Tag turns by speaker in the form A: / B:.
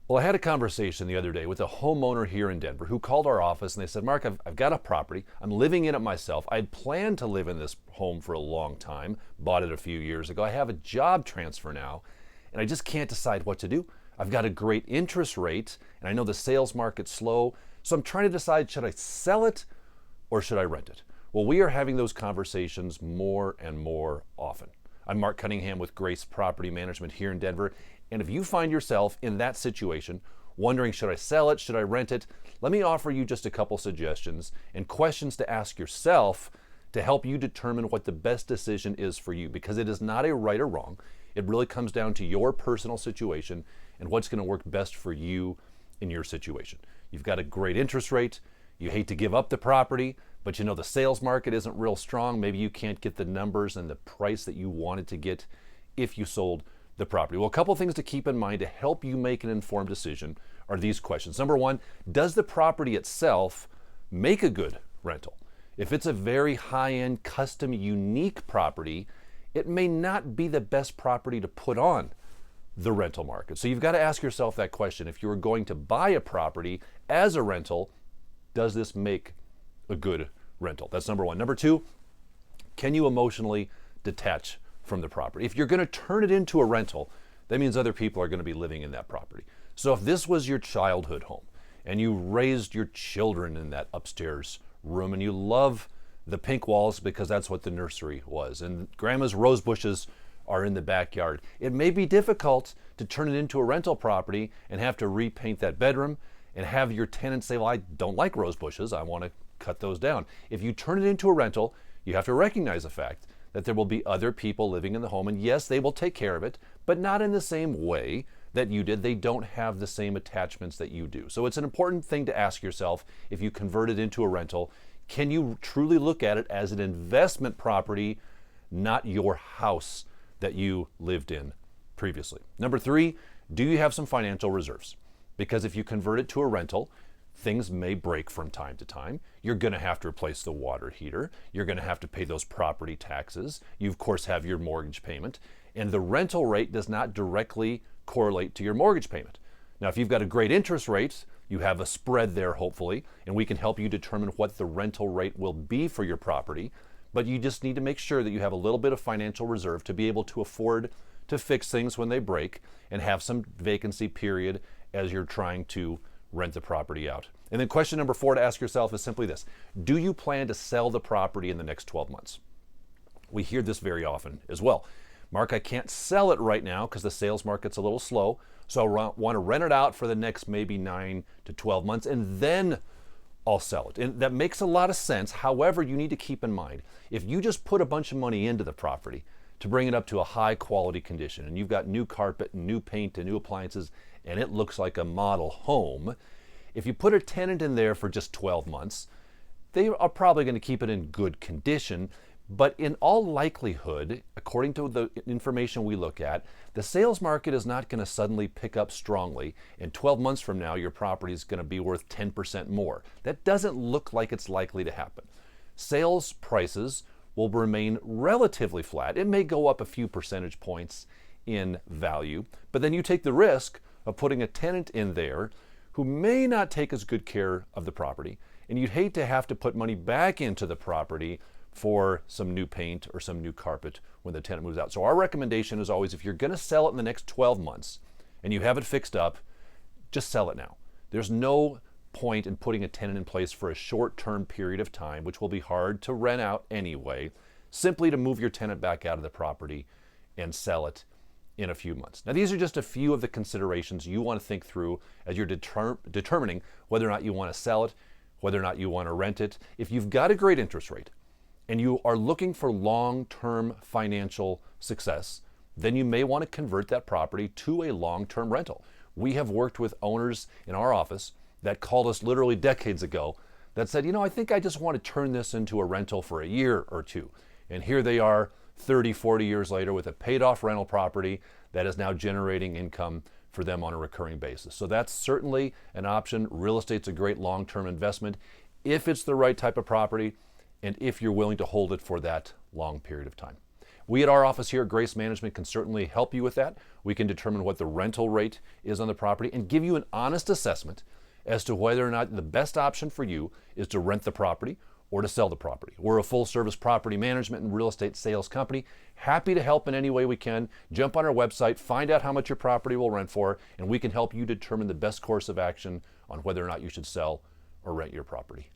A: Well, I had a conversation the other day with a homeowner here in Denver who called our office and they said, Mark, I've got a property. I'm living in it myself. I'd planned to live in this home for a long time, bought it a few years ago. I have a job transfer now, and I just can't decide what to do. I've got a great interest rate, and I know the sales market's slow. So I'm trying to decide, should I sell it or should I rent it? Well, we are having those conversations more and more often. I'm Mark Cunningham with Grace Property Management here in Denver. And if you find yourself in that situation, wondering, should I sell it, should I rent it? Let me offer you just a couple suggestions and questions to ask yourself to help you determine what the best decision is for you, because it is not a right or wrong. It really comes down to your personal situation and what's going to work best for you in your situation. You've got a great interest rate. You hate to give up the property, but you know the sales market isn't real strong. Maybe you can't get the numbers and the price that you wanted to get if you sold the property. Well, a couple things to keep in mind to help you make an informed decision are these questions. Number one, does the property itself make a good rental? If it's a very high-end, custom, unique property, it may not be the best property to put on the rental market. So you've got to ask yourself that question. If you were going to buy a property as a rental, does this make a good rental? That's number one. Number two, can you emotionally detach from the property? If you're going to turn it into a rental, that means other people are going to be living in that property. So if this was your childhood home and you raised your children in that upstairs room and you love the pink walls because that's what the nursery was, and grandma's rose bushes are in the backyard, it may be difficult to turn it into a rental property and have to repaint that bedroom and have your tenants say, well, I don't like rose bushes, I want to cut those down. If you turn it into a rental, you have to recognize the fact that there will be other people living in the home, and yes, they will take care of it, but not in the same way that you did. They don't have the same attachments that you do. So it's an important thing to ask yourself, if you convert it into a rental, can you truly look at it as an investment property, not your house that you lived in previously? Number three, do you have some financial reserves? Because if you convert it to a rental, things may break from time to time. You're going to have to replace the water heater. You're going to have to pay those property taxes. You, of course, have your mortgage payment. And the rental rate does not directly correlate to your mortgage payment. Now, if you've got a great interest rate, you have a spread there, hopefully, and we can help you determine what the rental rate will be for your property. But you just need to make sure that you have a little bit of financial reserve to be able to afford to fix things when they break and have some vacancy period as you're trying to rent the property out. And then question number four to ask yourself is simply this: do you plan to sell the property in the next 12 months? We hear this very often as well. Mark, I can't sell it right now because the sales market's a little slow, so I want to rent it out for the next maybe 9 to 12 months, and then I'll sell it. And that makes a lot of sense. However, you need to keep in mind, if you just put a bunch of money into the property to bring it up to a high quality condition, and you've got new carpet and new paint and new appliances, and it looks like a model home, if you put a tenant in there for just 12 months, they are probably going to keep it in good condition. But in all likelihood, according to the information we look at, the sales market is not going to suddenly pick up strongly, and 12 months from now, your property is going to be worth 10% more. That doesn't look like it's likely to happen. Sales prices will remain relatively flat. It may go up a few percentage points in value, but then you take the risk of putting a tenant in there who may not take as good care of the property, and you'd hate to have to put money back into the property for some new paint or some new carpet when the tenant moves out. So our recommendation is always, if you're going to sell it in the next 12 months and you have it fixed up, just sell it now. There's no point in putting a tenant in place for a short-term period of time, which will be hard to rent out anyway, simply to move your tenant back out of the property and sell it in a few months. Now, these are just a few of the considerations you want to think through as you're determining whether or not you want to sell it, whether or not you want to rent it. If you've got a great interest rate and you are looking for long-term financial success, then you may want to convert that property to a long-term rental. We have worked with owners in our office that called us literally decades ago that said, I think I just want to turn this into a rental for a year or two. And here they are 30, 40 years later with a paid off rental property that is now generating income for them on a recurring basis. So that's certainly an option. Real estate's a great long-term investment if it's the right type of property and if you're willing to hold it for that long period of time. We at our office here at Grace Management can certainly help you with that. We can determine what the rental rate is on the property and give you an honest assessment as to whether or not the best option for you is to rent the property or to sell the property. We're a full-service property management and real estate sales company. Happy to help in any way we can. Jump on our website, find out how much your property will rent for, and we can help you determine the best course of action on whether or not you should sell or rent your property.